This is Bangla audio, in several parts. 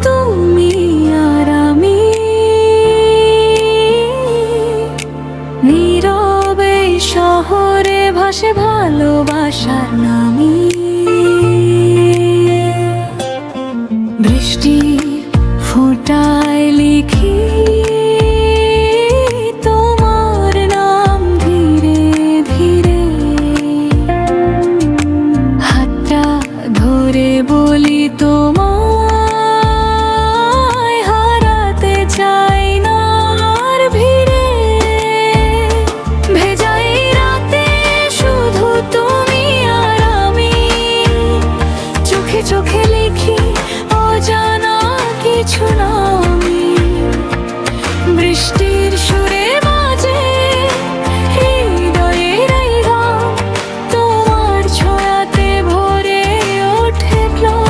তুমি আর আমি, নীরবে শহরে ভাসে ভালোবাসার নামি। বৃষ্টি ফোঁটায় লিখি তোমার নাম ধীরে ধীরে, হাতটা ধরে বলি তোমায় হারাতে চাই না আর ভিড়ে। ভেজাই রাতে শুধু তুমি আর আমি, চোখে চোখে লিখি অজানা কিছু নামি। বৃষ্টির সুরে বাজে হৃদয়ের এই গান, তোমার ছোঁয়াতে ভরে ওঠে প্রাণ।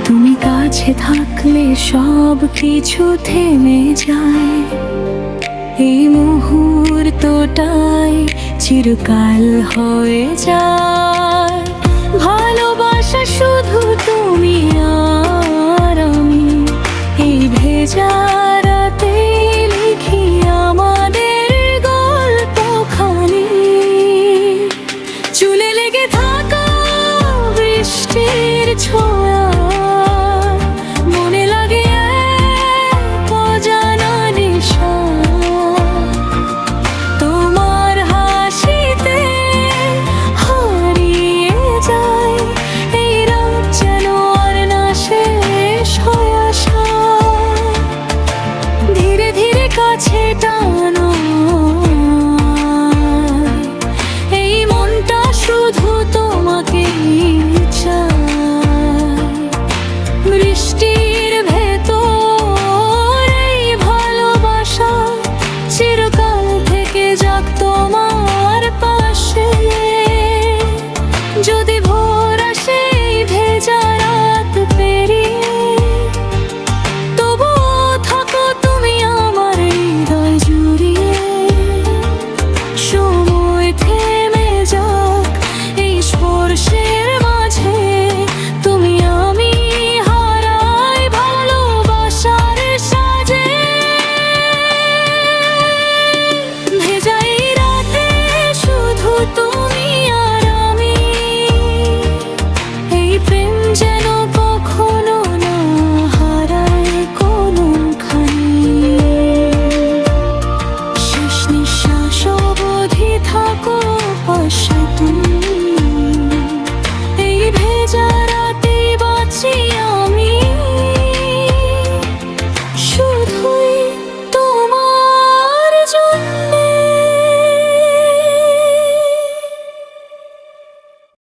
তুমি কাছে থাকলে সব কিছু থেমে যায়, এই মুহূর্তটাই চিরকাল হয়ে যায়। ভালোবাসা শুধু তুমি আর আমি, এই ভেজা